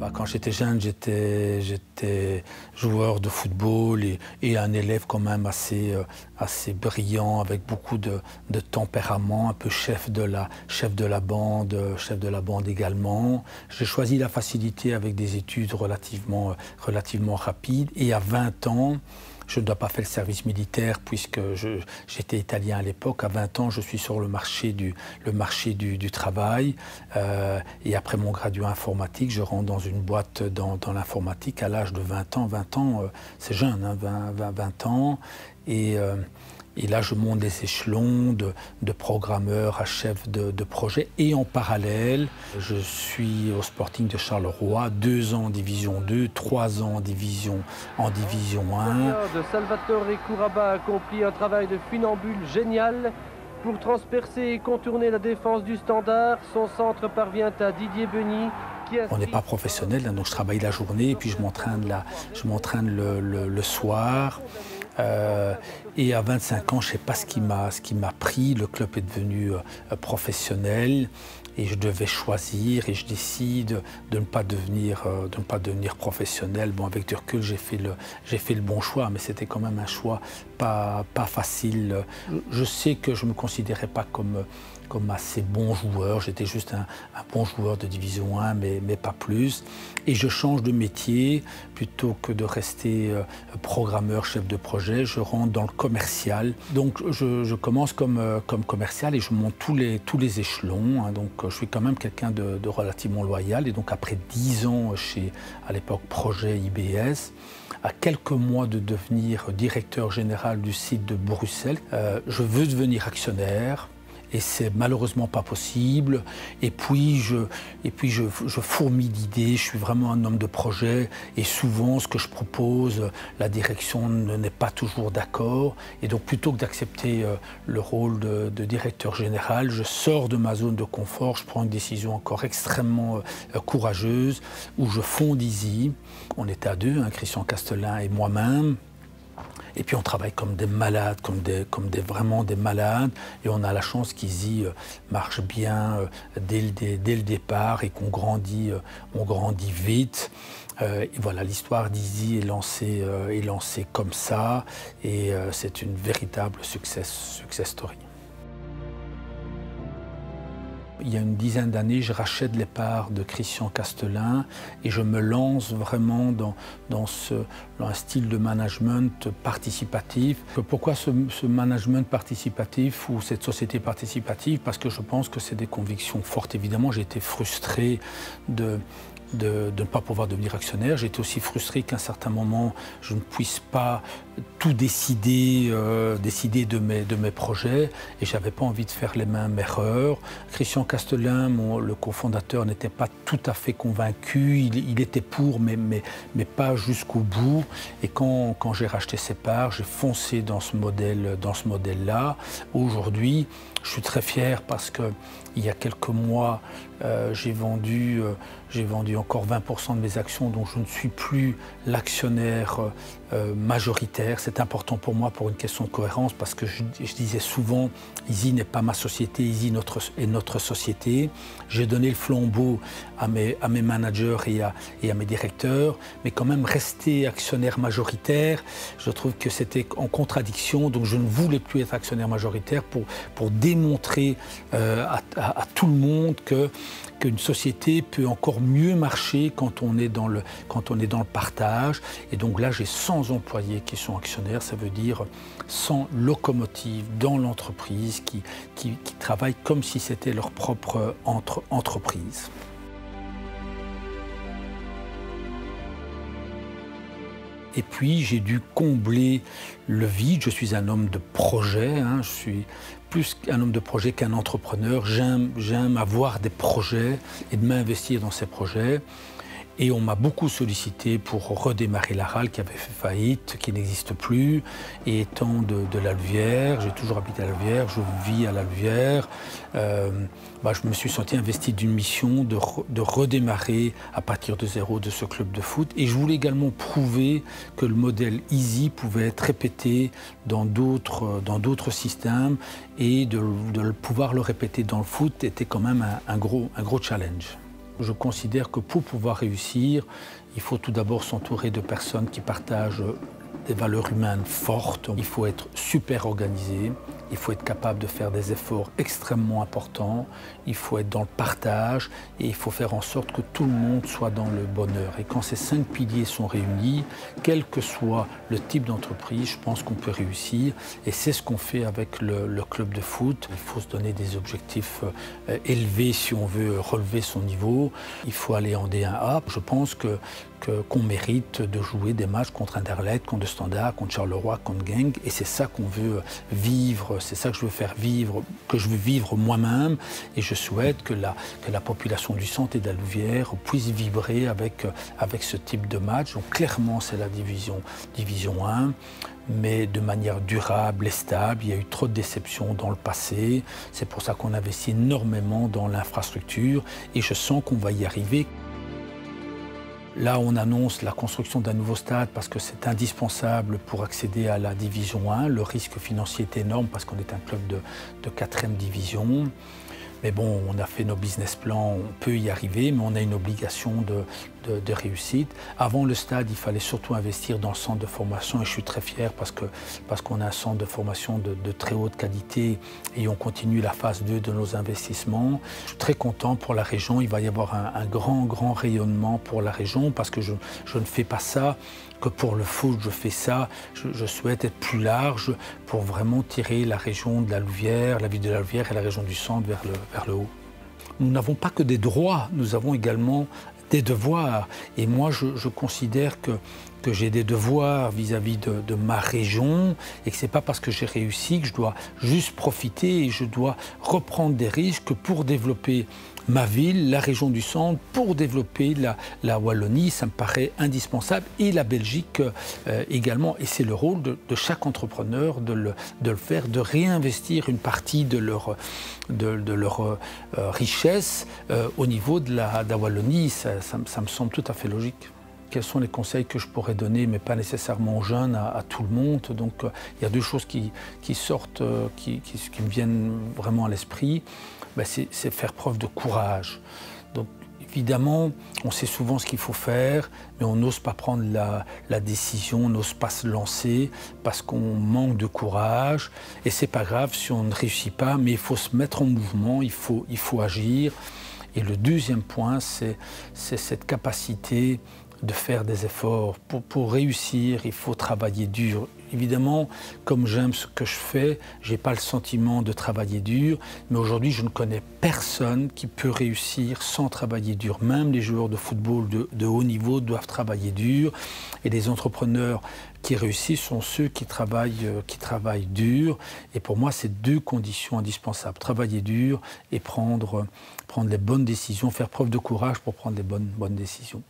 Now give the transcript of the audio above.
Quand j'étais jeune, j'étais joueur de football et un élève quand même assez brillant, avec beaucoup de tempérament, un peu chef de la bande également. J'ai choisi la facilité avec des études relativement rapides. Et à 20 ans, je ne dois pas faire le service militaire puisque j'étais italien à l'époque. À 20 ans, je suis sur le marché du travail. Et après mon graduat informatique, je rentre dans une boîte dans l'informatique à l'âge de 20 ans. 20 ans, c'est jeune, hein, 20 ans. Et là, je monte des échelons de programmeur à chef de projet. Et en parallèle, je suis au Sporting de Charleroi, 2 ans en Division 2, 3 ans en Division 1. De Salvatore Couraba a accompli un travail de funambule génial. Pour transpercer et contourner la défense du Standard, son centre parvient à Didier Beny. On n'est pas professionnel, hein, donc je travaille la journée et puis je m'entraîne le soir. Et à 25 ans, je ne sais pas ce qui m'a pris. Le club est devenu professionnel et je devais choisir et je décide de ne pas devenir professionnel. Bon, avec du recul, j'ai fait le bon choix, mais c'était quand même un choix pas facile. Je sais que je ne me considérais pas comme assez bon joueur. J'étais juste un bon joueur de Division 1, mais pas plus. Et je change de métier. Plutôt que de rester programmeur, chef de projet, je rentre dans le commercial. Donc je commence comme commercial et je monte tous les échelons. Hein. Donc je suis quand même quelqu'un de relativement loyal. Et donc après 10 ans chez, à l'époque, Projet IBS, à quelques mois de devenir directeur général du site de Bruxelles, je veux devenir actionnaire. Et c'est malheureusement pas possible. Et puis je fourmille d'idées, je suis vraiment un homme de projet. Et souvent, ce que je propose, la direction n'est pas toujours d'accord. Et donc, plutôt que d'accepter le rôle de directeur général, je sors de ma zone de confort, je prends une décision encore extrêmement courageuse, où je fonde Easy. On était à 2, hein, Christian Castelin et moi-même. Et puis on travaille comme des malades, vraiment des malades. Et on a la chance qu'Easy marche bien dès le départ et qu'on grandit vite. Et voilà, l'histoire d'Easy est lancée comme ça. Et c'est une véritable success story. Il y a une dizaine d'années, je rachète les parts de Christian Castelin et je me lance vraiment dans un style de management participatif. Pourquoi ce management participatif ou cette société participative? Parce que je pense que c'est des convictions fortes. Évidemment, j'ai été frustré de ne pas pouvoir devenir actionnaire. J'ai été aussi frustré qu'à un certain moment, je ne puisse pas tout décider de mes projets et je n'avais pas envie de faire les mêmes erreurs. Christian Castelin, le cofondateur, n'était pas tout à fait convaincu. Il était pour, mais pas jusqu'au bout. Et quand j'ai racheté ses parts, j'ai foncé dans ce modèle-là. Aujourd'hui, je suis très fier parce qu'il y a quelques mois, j'ai vendu encore 20% de mes actions, donc je ne suis plus l'actionnaire majoritaire. C'est important pour moi pour une question de cohérence parce que je disais souvent, Easy n'est pas ma société, Easy est notre société. J'ai donné le flambeau à mes managers et à mes directeurs, mais quand même rester actionnaire majoritaire, je trouve que c'était en contradiction, donc je ne voulais plus être actionnaire majoritaire pour démontrer à tout le monde qu'une société peut encore mieux marcher quand on est dans le partage. Et donc là, j'ai 100 employés qui sont actionnaires, ça veut dire 100 locomotives dans l'entreprise qui travaillent comme si c'était leur propre entreprise. Et puis j'ai dû combler le vide. Je suis un homme de projet, hein. Je suis plus un homme de projet qu'un entrepreneur. J'aime avoir des projets et de m'investir dans ces projets. Et on m'a beaucoup sollicité pour redémarrer l'Aral qui avait fait faillite, qui n'existe plus. Et étant de la Louvière, j'ai toujours habité à la Louvière, je vis à la Louvière, je me suis senti investi d'une mission de redémarrer à partir de zéro de ce club de foot. Et je voulais également prouver que le modèle Easy pouvait être répété dans d'autres systèmes et de pouvoir le répéter dans le foot était quand même un gros challenge. Je considère que pour pouvoir réussir, il faut tout d'abord s'entourer de personnes qui partagent des valeurs humaines fortes. Il faut être super organisé, il faut être capable de faire des efforts extrêmement importants, il faut être dans le partage et il faut faire en sorte que tout le monde soit dans le bonheur. Et quand ces 5 piliers sont réunis, quel que soit le type d'entreprise, je pense qu'on peut réussir. Et c'est ce qu'on fait avec le club de foot. Il faut se donner des objectifs élevés si on veut relever son niveau. Il faut aller en D1A. Je pense qu'on mérite de jouer des matchs contre Anderlecht, contre le Standard, contre Charleroi, contre Genk. Et c'est ça qu'on veut vivre, c'est ça que je veux faire vivre, que je veux vivre moi-même. Et je souhaite que la population du centre et de la Louvière puisse vibrer avec ce type de match. Donc clairement, c'est la division 1. Mais de manière durable et stable. Il y a eu trop de déceptions dans le passé. C'est pour ça qu'on investit énormément dans l'infrastructure. Et je sens qu'on va y arriver. Là, on annonce la construction d'un nouveau stade parce que c'est indispensable pour accéder à la division 1. Le risque financier est énorme parce qu'on est un club de 4e division. Mais bon, on a fait nos business plans, on peut y arriver, mais on a une obligation de réussite. Avant le stade, il fallait surtout investir dans le centre de formation et je suis très fier parce qu'on a un centre de formation de très haute qualité et on continue la phase 2 de nos investissements. Je suis très content pour la région, il va y avoir un grand rayonnement pour la région parce que je ne fais pas ça que pour le foot, je fais ça, je souhaite être plus large pour vraiment tirer la région de la Louvière, la ville de la Louvière et la région du centre vers le haut. Nous n'avons pas que des droits, nous avons également des devoirs. Et moi, je considère que j'ai des devoirs vis-à-vis de ma région et que ce n'est pas parce que j'ai réussi que je dois juste profiter et je dois reprendre des risques pour développer ma ville, la région du centre, pour développer la Wallonie, ça me paraît indispensable, et la Belgique également. Et c'est le rôle de chaque entrepreneur de le faire, de réinvestir une partie de leur richesse au niveau de la Wallonie. Ça me semble tout à fait logique. Quels sont les conseils que je pourrais donner, mais pas nécessairement aux jeunes, à tout le monde. Donc il y a 2 choses qui sortent, qui me viennent vraiment à l'esprit. Ben, c'est faire preuve de courage. Donc évidemment, on sait souvent ce qu'il faut faire, mais on n'ose pas prendre la décision, on n'ose pas se lancer parce qu'on manque de courage. Et c'est pas grave si on ne réussit pas, mais il faut se mettre en mouvement, il faut agir. Et le 2e point, c'est cette capacité de faire des efforts. Pour réussir, il faut travailler dur. Évidemment, comme j'aime ce que je fais, je n'ai pas le sentiment de travailler dur, mais aujourd'hui, je ne connais personne qui peut réussir sans travailler dur. Même les joueurs de football de haut niveau doivent travailler dur. Et les entrepreneurs qui réussissent sont ceux qui travaillent dur. Et pour moi, c'est 2 conditions indispensables. Travailler dur et prendre les bonnes décisions, faire preuve de courage pour prendre les bonnes décisions.